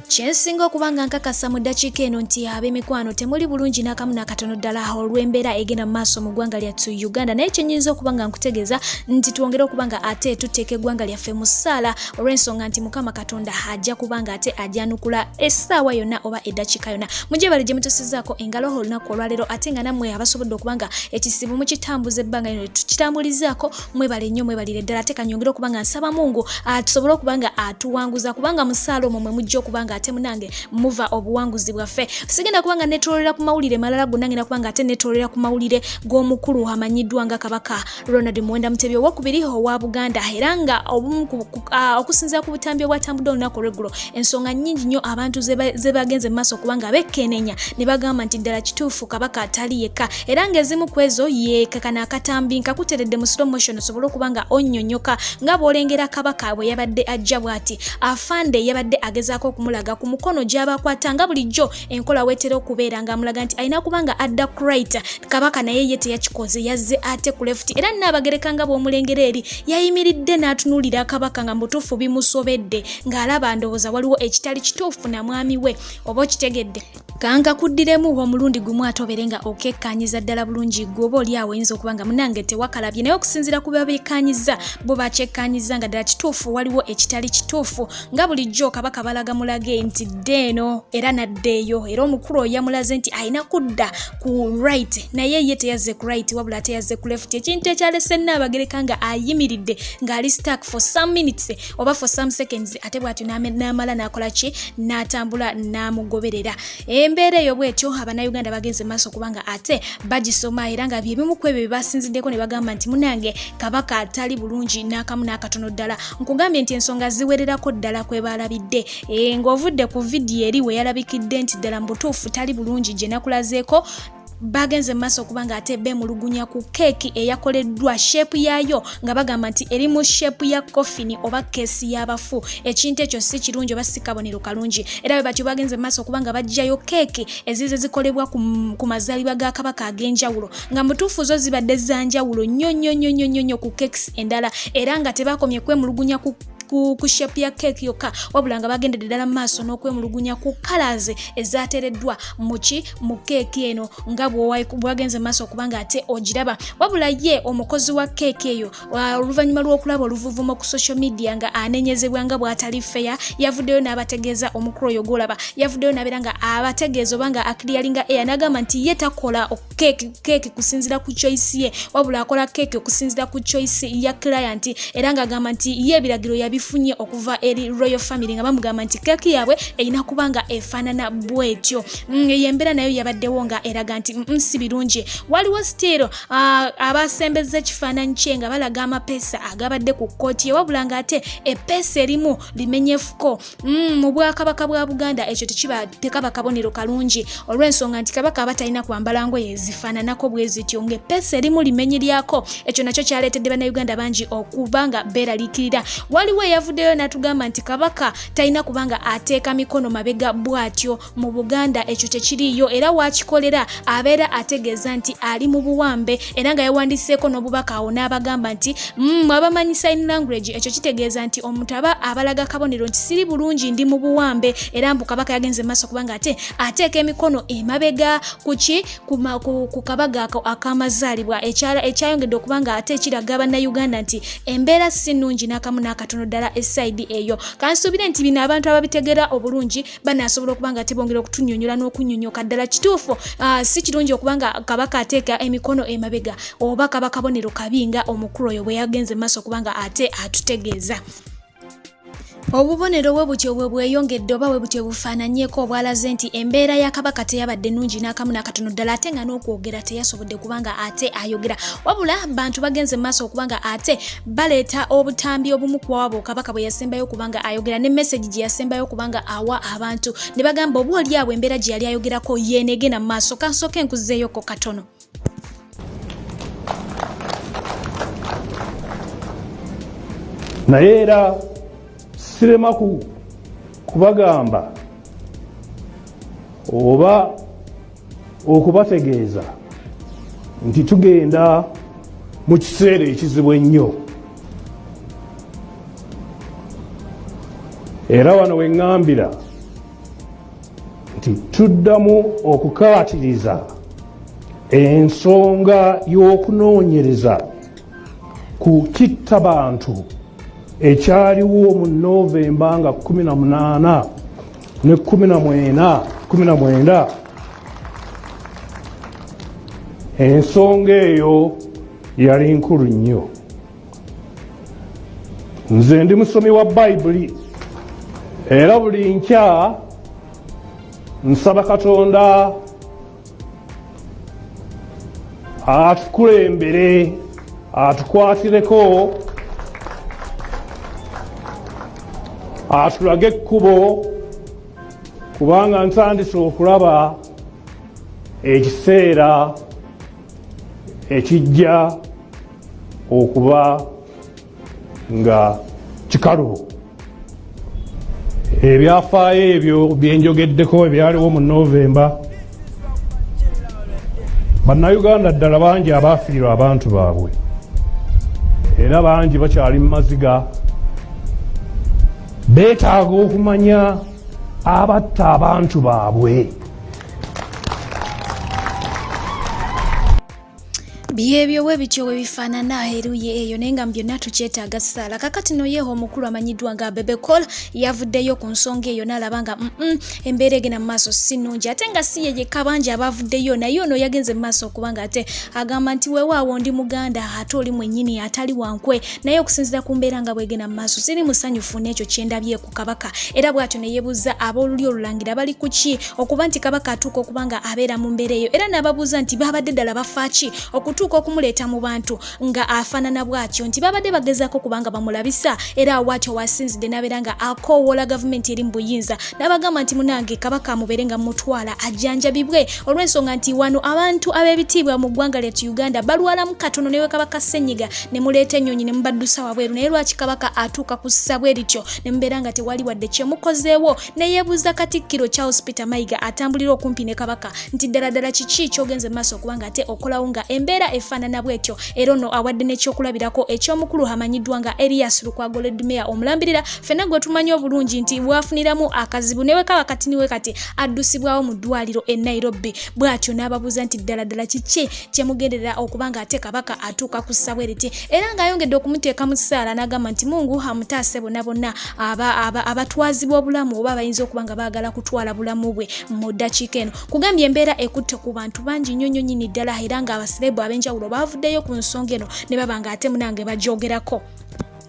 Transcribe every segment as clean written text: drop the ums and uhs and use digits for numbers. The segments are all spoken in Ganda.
Kyensinga okubanga nkakasa mu ddakiika eno nti ab'emikwano temuli bulungi n'akamu n'akatono ddala olw'embeera egenda mu maaso mu ggwanga lyattu Uganda, naye kyenyinza okubanga nkutegeeza nti twongere okubanga ate tuteeka eggwanga lyaffe mu ssaala olw'ensonga nti Mukama Katonda ajja kubanga ate ajjanukula essaawa yonna oba eddakiika yonna. Mujje bali gye mutusizaako engalo olunaku olwaleero ate nga nammwe abasobodde okubanga ekisibu mukitambuza ebbanga lino tukitambulizaako mwebale nnyo mwebalire ddala ate kanyongere okubanga nsaba Mungu tusobole okubanga atuwanguza kubanga mu ssaala omwo mwe mujja okubanga ate munange muva obuwanguzi bwaffe. Sigenda kubanga netolera ku mawulire malala gunangina kubanga ate netolera ku mawulire g'omukulu amanyiddwa nga Kabaka Ronald Muwenda Mutebi owokubiri owa Buganda era nga okusinziira ku butambi obwatambudde olunaku olw'eggulo ensonga nnyingi nnyo abantu ze bagenze mu maaso kubanga bekkenenya ne bagamba nti ddala kituufu Kabaka atali yekka era ng'ezimu ku ezo yeekakana akatambi nkakuteredde mu slow motion osobole okubanga onnyonnyoka nga bw'olengera Kabaka bwe yabadde ajja bw'ati afande yabadde agezaako okumulaga ku mukono gy'abakwata nga bulijjo enkola wetera okubeera nga amulaga nti alina kubanga adda ku right Kabaka naye ye teyakikoze yazze ate ku left era n'abagereka nga bw'omulengera eri yayimiridde n'atunuulira Kabaka nga mutuufu bimusobedde ng'alaba ndowooza waliwo ekitali kituufu na mwami we oba okitegedde kanga kuddiremu omulundi gumu atobere nga okekkanyiza ddala bulungi gwoba oli awo oyinza okubanga munange tewakalabye naye okusinziira ku babekkanyiza bo bakyekkanyiza nga ddala kituufu waliwo ekitali kituufu nga bulijjo Kabaka balaga mulage nti ddeeno era naddeeyo era omukulu oyo yamulaze nti alina kudda ku right naye ye teyazze ku right wabula ate yazze ku left ekintu ekyalese Nnaabagereka nga ayimiridde ng'ali stuck for some minutes oba for some seconds ate bw'atyo n'amala n'akola ki n'atambula n'amugoberera. Embeera eyo bw'etyo Abannayuganda bagenze maaso kubanga ate bagisoma era nga bye bimu ku ebyo bye basinziddeko ne bagamba nti munange Kabaka atali bulungi n'akamu n'akatono ddala. Nkugambye nti ensonga ziwererako ddala kwe balabidde ng'ovudde ku vidiyo eri we yalabikidde nti ddala mu butuufu tali bulungi gye nakulazeeko bagenze maaso kubanga ate beemulugunya ku keeki eyakoleddwa shape yaayo nga bagamba nti eri mu shape ya coffin oba keesi y'abafu ekintu ekyo si kirungi oba si kabonero kalungi era bwe batyo bagenze maaso kubanga bajjayo keeki ezize zikolebwa ku mazaalibwa ga Kabaka ag'enjawulo nga mutuufu zo zibadde zanjawulo nnyo ku keeks endala era nga tebakomye kwemulugunya ku shape ya cake yokka wabula nga bagendedde ddala mu maaso n'okwemulugunya ku colors ezateereddwa mu keeki eno nga bwagenze maaso kubanga ate ogiraba wabula ye omukozi wa keeki eyo oluvannyuma lw'okulaba oluvuvumo ku social media nga anenyezebwa nga bw'atali fair yavuddeyo n'abategeeza omukulu oyo gw'olaba yavuddeyo n'abeera nga abategeeza oba nga akiriyalinga n'agamba nti ye takola keeki kusinziira ku choice ye wabula akola keeki okusinziira ku choice ya client era ng'agamba nti ye ebiragiro bifunye okuva eri royal family nga bamugamba nti keeki yaabwe erina kubanga efaanana bwetyo. Yembeera nayo yabaddewo nga eraga nti si birungi waliwo still abasembeza ekifaananyi kye nga balaga amapeesa agabadde ku kkooti wabula nga ate epeesa erimu limenyefuko mu Bwakabaka bwa Buganda ekyo tekaba kabonero kalungi olw'ensonga nti Kabaka aba talina kwambala ngoye zifaananako bwe zityo ng'epeesa erimu limenyeryako ekyo nakyo kyaleetedde Bannayuganda bangi okubanga beeraliikirira. Waliwo yavuddeyo n'atugamba nti Kabaka talina kubanga ateeka mikono mabega bw'atyo mu Buganda ekyo tekiriiyo era wakikolera abeera ategeeza nti ali mu buwambe era nga yawandiseeko n'obubaka awo n'abagamba nti abamanyi sign language ekyo kitegeeza nti omuntu aba abalaga kabonero nti siri bulungi ndi mu buwambe era mbu Kabaka yagenze maaso kubanga ate ateeka emikono emabega ku kabaga akamazaalibwa ekyayongedde okubanga ate ekiraga Bannayuganda nti embeera si nnungi n'akamu n'akatono ddala esaidi eyo. Kansuubire nti bino abantu ababitegeera obulungi banaasobola okubanga tebongera okutunnyonnyola n'okunnyonnyoka ddala kituufu si kirungi okubanga Kabaka ateeka emikono emabega oba kaba kabonero kabi nga omukulu oyo bwe yagenze maaso kubanga ate atutegeeza. Obubonero bwe butyo bwe bweyongedde oba bwe butyo bufaananyeeko obwalaze nti embeera ya Kabaka teyabadde nnungi n'akamu n'akatono ddala ate nga n'okwogera teyasobodde kubanga ate ayogera wabula bantu bagenze mu maaso okubanga ate baleeta obutambi obumu ku abo Kabaka bwe yasembayo kubanga ayogera ne message gye yasembayo kubanga awa abantu ne bagamba oba oli awo embeera gye yali ayogerako yeenegena mu maaso kansooke nkuzzeeyoko katono. Naye era sirema kubagamba oba okubategeeza nti tugenda mu kiseera ekizibu ennyo era wano we ŋŋambira nti tuddamu okukaatiriza ensonga y'okunoonyereza ku kitta bantu ekyaliwo mu Novemba nga 18 ne 19 ensonga eyo yali nkulu nnyo. Nze ndi musomi wa Bayibuli era buli nkya nsaba Katonda atukulembere atukwatireko atulage ekkubo kubanga ntandise okulaba ekiseera ekijja okuba nga kikalubo. Ebyafaayo ebyo byenjogeddeko ebyaliwo mu Novemba, bannayuganda ddala bangi abaafiirwa abantu baabwe era bangi bakyali mu maziga. Beetaaga okumanya abatta abantu baabwe. Byebyo we bityo we bifaanana eruye eyo naye nga byonna tukyetaaga ssaala. Kakati no yeeho omukulu amanyiddwa nga Bebe Cool yavuddeyo ku nsonga eyo n'alaba nga embeera egenda mu maaso si nnungi, ate nga si ye yekka bangi abavuddeyo, naye ono yagenze mu maaso okubanga ate agamba nti weewaawo ndi Muganda ate oli mwennyini atali wankwe, naye okusinziira ku mbeera nga bwegenda mu maaso siri musanyufu n'ekyo kye ndabye ku Kabaka. Era bw'atyo ne yeebuuza ab'oluli olulangira bali ku ki okuba nti Kabaka atuuka okubanga abeera mu mbeera eyo, era n'ababuuza nti babadde ddala bafa ki okutuuka okumuleeta mu bantu nga afaanana bw'atyo, nti babadde bagezaako kubanga bamulabisa, era bw'atyo wasinzidde n'abeera nga akoowoola gavumenti eri mu buyinza n'abagamba nti munange Kabaka amubeere nga mutwala ajjanjabibwe olw'ensonga nti wano abantu ab'ebitiibwa mu ggwanga lyattu Uganda balwalamu katono newe Kabaka Ssenyiga ne muleeta ennyonyi ne mubaddusa wabweru, naye lwaki Kabaka atuuka ku ssa bwe lityo ne mubeera nga tewali wadde kyemukozeewo. Ne yeebuuza Katikkiro Charles Peter Mayiga atambulira okumpi ne Kabaka nti ddala kiki ky'ogenze mu maaso okubanga ate okolawo nga embeera efaanana bwetyo. Era ono awadde n'ekyokulabirako eky'omukulu amanyiddwa nga Elias Lukwago Ledmeya omulambirira ffenna gwe tumanyi obulungi nti bwafuniramu akazibu newe Kabaka niwe kati addusibwawo mu ddwaliro e Nairobi. Bw'atyo n'ababuuza nti ddala kiki kyemugenderera okubanga ate Kabaka atuuka ku ssa bwe liti, era ng'ayongedde okumuteeka mu ssaala n'agamba nti Mungu amutaase bonna abatwazibwa obulamu oba abayinza okubanga baagala kutwala bulamu bwe mu ddakiika eno. Kugambye embeera ekutte ku bantu bangi nnyo nnyini ddala, era ng'abasirebu ab'enjawulo baavuddeyo ku nsonga eno ne baba nga ate munange bagyogerako.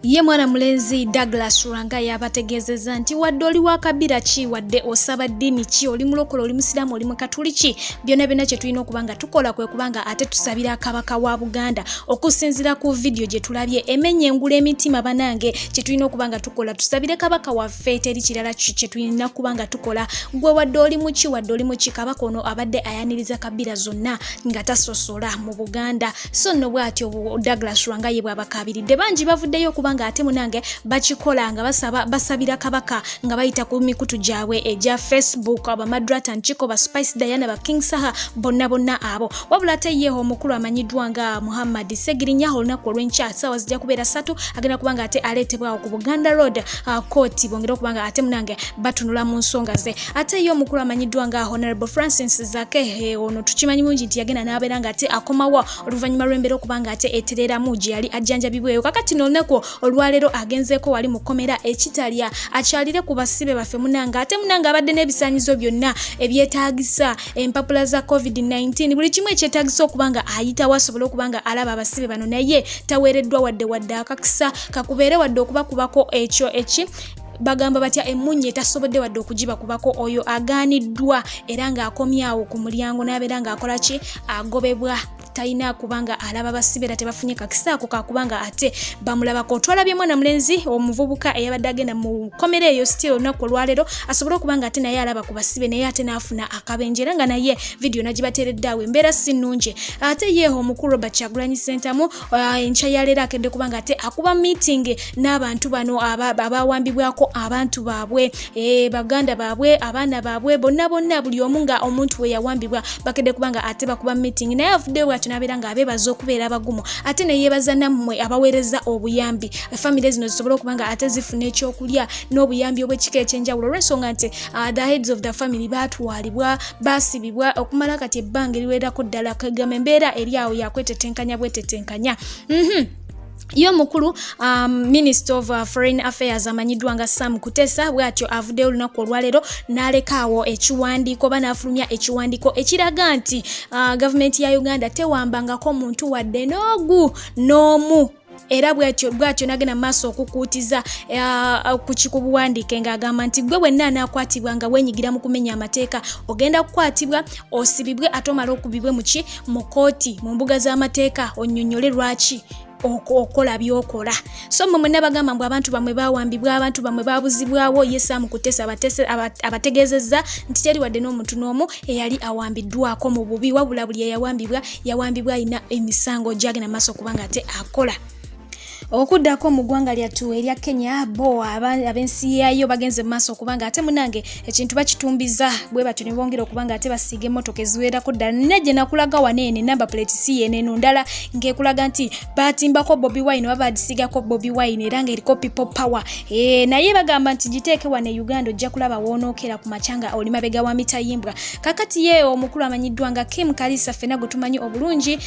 Ye mwana mulenzi Douglas Lwanga yabategeezezza nti wadde oli wa kabira ki, wadde osaba ddiini ki, oli mulokole, oli musiraamu, oli mukatuliki, byonna kye tulina okubanga tukola kwe kubanga ate tusabira Kabaka wa Buganda. Okusinziira ku vidiyo gye tulabye emenya engula emitima banange, kye tulina okubanga tukola tusabire Kabaka waffe, teri kirala kye tulina kubanga tukola. Gwe wadde oli muki, wadde oli muki, Kabaka ono abadde ayaniriza kabira zonna nga tasosola mu Buganda. So nno bw'atyo Douglas Lwanga ye bw'abakabiridde, bangi bavuddeyo kubanga ate munange bakikola nga basabira Kabaka nga bayita ku mikutu gyabwe egya Facebook, Abamadrata Nchiko, ba Spice Diana, ba King Saha, bonna abo. Wabula ate yeeho omukulu amanyiddwa nga Muhammad Segirinya olunaku olw'enkya ssaawa zijja kubeera 3 agenda kubanga ate aleetebwawo ku Buganda Road Court, bongera okubanga ate munange batunula mu nsonga ze. Ate ye omukulu amanyiddwa nga Honorable Francis Zake, ono tukimanyi mungi nti yagenda n'abeera nga ate akomawo oluvannyuma lw'embeera okubanga ate etereramu gye yali ajjanjabibweyo. Kakati n'olunaku olwaleero agenzeeko wali mu kkomera ekitalya akyalire ku basibe baffe munanga, ate munanga abadde n'ebisaanyizo byonna ebyetaagisa empapula za COVID-19, buli kimu ekyetaagisa okubanga ayitawo asobole okubanga alaba abasibe bano, naye taweereddwa wadde akakisa kakubeere wadde okubakubako ekyo bagamba batya emunye tasobodde wadde okugibakubako, oyo agaaniddwa era ng'akomyawo ku mulyango n'abeera ng'akola ki, agobebwa. Talina kubanga alaba basibera tebafunye kakisaako kakubanga ate bamulabako. Twalabye mwana mulenzi omuvubuka eyabadde agenda mu kkomera eyo still olunaku olwaleero asobole okubanga ate naye alaba ku basibe, naye ate n'afuna akabenje era nga naye vidiyo nagibateeredde awo, embeera si nnungi. Ate yeeho omukulu Robert Kyagulanyi Ssentamu enkya ya leero akedde kubanga ate akuba meeting n'abantu bano abawambibwako abantu baabwe, baganda baabwe, abaana baabwe, bonna buli omu nga omuntu we yawambibwa bakedde kubanga ate bakuba meeting, naye avuddeyo bw'atyo bwatyo nabeera nga abeebaza okubeera abagumu ate ne yeebaza nammwe abaweereza obuyambi family zino zisobole okuba nga ate zifuna ekyokulya n'obuyambi obw'ekika ekyenjawulo olw'ensonga nti the heads of the family baatwalibwa baasibibwa okumala kati ebbanga eriwerako ddala kagamba embeera eri awo yakwetetenkanya bwetetenkanya Yo mukulu Minister of Foreign Affairs amanyiddwa nga Sam Kutesa bwatyo avuddeyo olunaku olwaleero n'alekaawo ekiwandiiko banaafulumya ekiwandiiko ekiraga nti gavumenti ya Uganda tewambangako muntu wadde n'omu era bwatyo nagenda maaso okukuutiza ku kikubuwandiike ng'agamba nti gwe bwenna anaakwatibwa nga weenyigira mu kumenya amateeka ogenda kukwatibwa osibibwe ate omala okubibwe mu kooti mu mbuga z'amateeka onnyonnyole lwaki okola byokola so mmwe mwenna bagamba mbu abantu bamwe bawambibwa abantu bamwe babuzibwawo ye Sam Kutesa abategeezezza nti teri wadde n'omuntu n'omu eyali awambiddwako mu bubi wabula buli yawambibwa alina emisango gyagenda maaso okuba nga ate akola okuddako mu ggwanga lyattu erya Kenya bo ab'ensi yayo bagenze mu maaso okubanga ate munange ekintu bakitumbiza bwe batyo ne bongera okubanga ate basiige emmotoka eziwerako ddala negye nakulaga waneene number plate si yeneeno ndala ng'ekulaga nti batimbako Bobi Wine oba bagisigako Bobi Wine era ng'eriko people power naye bagamba nti giteeke wane Uganda ojja kulaba woonookera ku macanga oli mabega wa mitayimbwa kakati ye omukulu amanyiddwa nga Kim Kalisa ffenna gwe tumanyi obulungi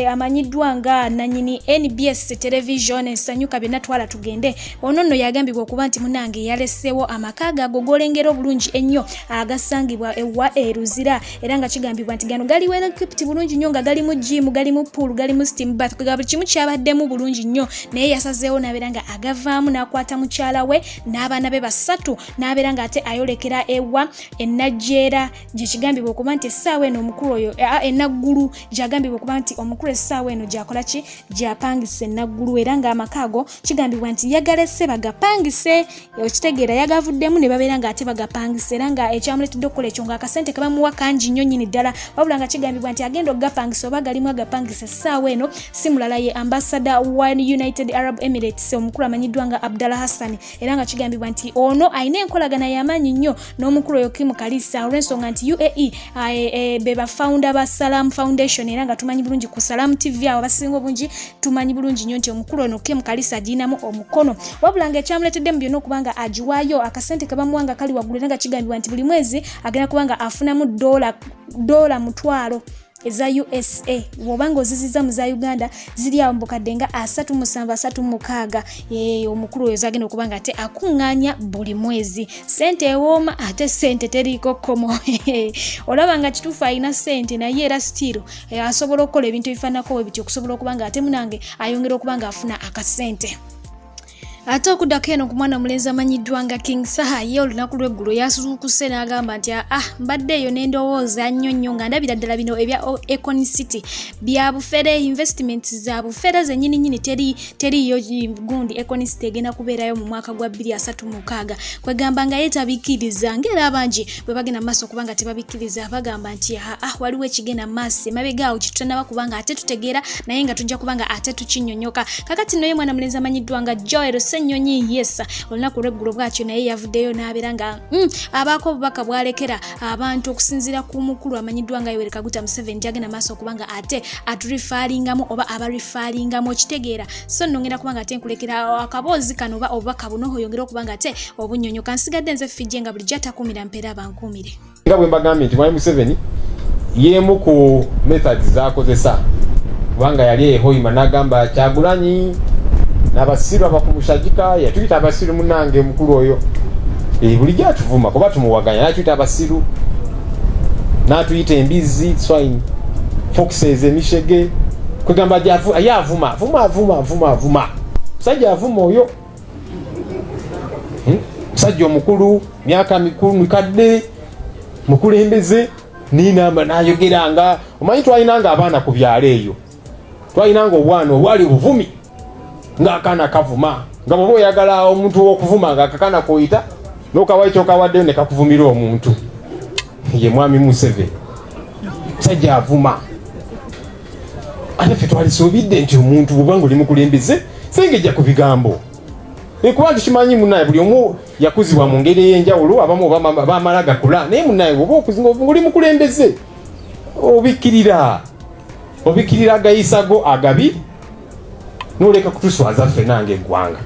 amanyiddwa nga nanyini NBS television ensanyuka byonna twala tugende ono nno yagambibwa okuba nti munange yaleseewo amaka ago golengera obulungi ennyo agasangibwa ewa eruzira era nga kigambibwa nti gano gali well equipped bulungi nnyo nga gali mu gym gali mu pool gali mu steam bath buli kimu kyabaddemu bulungi nnyo naye yasazeewo n'abeera nga agavaamu n'akwata mukyala we n'abaana be basatu n'abeera nga ate ayolekera ewa enajjeera gye kigambibwa okuba nti essaawa eno omukulu oyo enaggulu gyagambibwa okuba nti omukulu essaawa eno gyakola ki gyapangisa enaggulu era nga amakago kigambibwa nti yagalese bagapangise okitegeera yagavuddemu ne babeera nga ate bagapangise era nga ekyamuletedde okukola ekyo nga akasente kabamuwa kangi nnyo nnyini ddala wabula nga kigambibwa nti agenda okugapangisa oba galimu agapangisa essaawa eno si mulala ye ambassador wa United Arab Emirates omukulu amanyiddwa nga Abdallah Hassan era nga kigambibwa nti ono alina enkolagana y'amaanyi nnyo n'omukulu oyo Kim Kalisa olw'ensonga nti UAE be bafounder ba Salam Foundation era nga tumanyi bulungi ku Salam TV awo abasinga obungi tumanyi bulungi nnyo nti omukulu ono Kim Kalisa aginamu omukono wabula nga ekyamuletedde mu byonna okubanga agiwaayo akasente kabamuwanga kali waggulu era nga kigambibwa nti buli mwezi agenda kubanga afunamu $1,000 eza USA wobanga oziziza mu za Uganda ziri awo mbukadde nga 3736 omukulu oyo zagenda okubanga ate akuŋŋaanya buli mwezi sente ewooma ate sente teriiko kkomo olaba nga kituufu alina sente naye era still asobola okukola ebintu ebifaanako we bityo okusobola okubanga ate munange ayongera okubanga afuna akasente ate okuddako eno ku mwana mulenzi amanyiddwa nga King Saha ye olunaku lw'eggulo yasukuse n'agamba nti mbadde eyo n'endowooza nnyo nnyo nga ndabira ddala bino ebya Econ City bya bufere investments za bufere zennyini nnyini teriyo gundi Econ City egenda kubeerayo mu mwaka gwa 2036 kwegamba nga yeetabikkiriza ng'era abangi bwe bagenda maaso kubanga tebabikkiriza bagamba nti waliwo ekigenda maaso emabega awo kitutanaba kubanga ate tutegeera naye nga tujja kubanga ate tukinnyonnyoka kakati nno ye mwana mulenzi amanyiddwa nga Joel Ssenyonyo yes olunaku lw'eggulo bwatyo naye yavuddeyo n'abeera nga abaako obubaka bwalekera abantu okusinziira ku mukulu amanyiddwa nga Yoweri Kaguta Museveni gyagenda maaso okubanga ate aturifalingamu oba abarifalingamu okitegeera so nno ngenda kubanga ate nkulekera akaboozi kano oba obubaka buno oyongera okubanga ate obunnyonnyoka nsigadde nze Fijje nga bulijjo atakuumira mpeera bankuumire nga bwe mbagambye nti Mwami Museveni yeemu ku methods z'akozesa kubanga yali ehoima n'agamba Kyagulanyi n'abasiru abakumushagika yatuyita abasiru munange mukulu oyo bulijjo atuvuma kuba tumuwaganya natuyita abasiru n'atuyita embizi swine foxes emishege kwegamba yavuma musajja avuma oyo musajja omukulu myaka mikulu mikadde mukulembeze ninamba nayogeranga omanyi twalinanga abaana ku byalo eyo twalinanga obwana obwali buvumi ng'akaana kavuma nga bw'oba oyagala omuntu w'okuvuma ng'akakaana koyita n'okawayo kyokawaddeyo ne kakuvumira omuntu ye Mwami Museveni musajja avuma ate ffe twalisuubidde nti omuntu bw'obanga oli mukulembeze sengejja ku bigambo kuba tukimanyi munnaye buli omu yakuzibwa mu ngeri ey'enjawulo abamu baamala gakula naye munnaye bw'oba okuzinga oli mukulembeze obikkirira obikirira agayisago agabi noleka kutuswaza ffe nange eggwanga.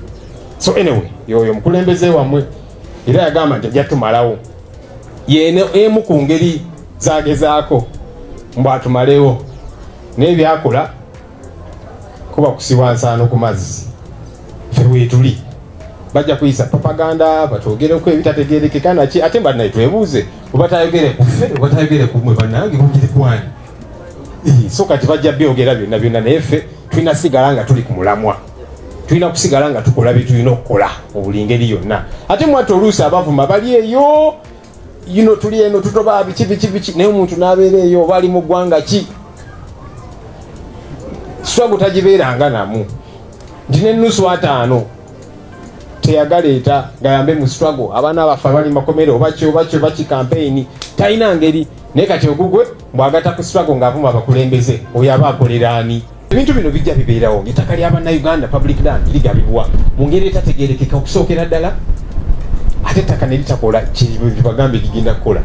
So anyway, yoyo mukulembeze wamwe era yagamba nti ajja tumalawo yene emu ku ngeri zagezaako mbu atumalewo n'ebyakola kuba kusiwa nsaano ku mazzi ffe weetuli bajja kuyisa propaganda batwogereko ebitategerekeka naki ate mba naye twebuuze oba tayogere ku ffe oba tayogere ku mmwe bannange mugire kwani so kati bajja byogera byonna byonna naye ffe tulina sigala nga tuli ku mulamwa tulina kusigala nga tukola bye tulina okukola obuli ngeri yonna ate mwate oluusi abavuma bali eyo tuli eno tutoba biki naye omuntu n'abeera eyo oba ali mu ggwanga ki swago tagibeeranga namu nti n'ennusu 5 teyagaleeta gayambe mu struggle abaana abafa bali makomero baki campaign talina ngeri naye kati ogugwe bwagata ku struggle ng'avuma abakulembeze oyo aba akolera ani. Ebintu bino bijja bibeerawo ettaka ly'Abannayuganda public land ligabibwa mu ngeri etategeerekeka okusookera ddala ate ettaka ne litakola kibagambe ligenda kukola.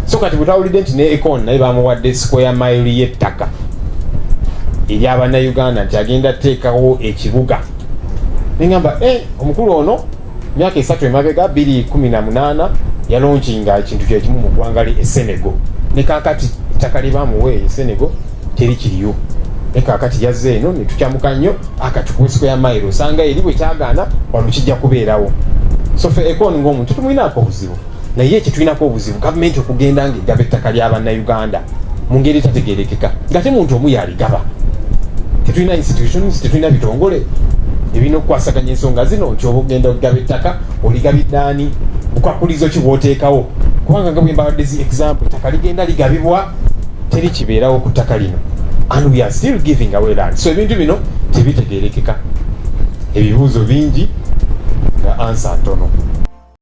So kati butawulidde nti ne Econ naye bamuwadde square mile y'ettaka ery'Abannayuganda nti agenda teekawo ekibuga. Nengamba omukulu ono myaka 3 emabega 2018 yalonkinga ekintu kyekimu mu ggwanga lye Senegal ne kaakati ettaka lye bamuwe Senegal teri kiriyo. Ne kaakati yazze eno ne tukyamuka nnyo akatukuwe square mile osanga eri bwe kyagaana wano kijja kubeerawo. So ffe Econ ng'omuntu tumwinaako obuzibu naye ekitulinako obuzibu gavumenti okugenda ng'egaba ettaka ly'Abannayuganda mu ngeri etategeerekeka nga te muntu omu yaligaba. Tetulina institutions, tetulina bitongole ebino okukwasaganya ensonga zino nti oba ogenda okugaba ettaka oligabiddaani bukwakulizo ki bw'oteekawo kubanga nga bwe mbadde example ettaka ligenda ligabibwa teri kibeerawo ku ttaka lino and we are still giving away land. So ebintu bino tebitegeerekeka ebibuuzo bingi nga ansa ntono.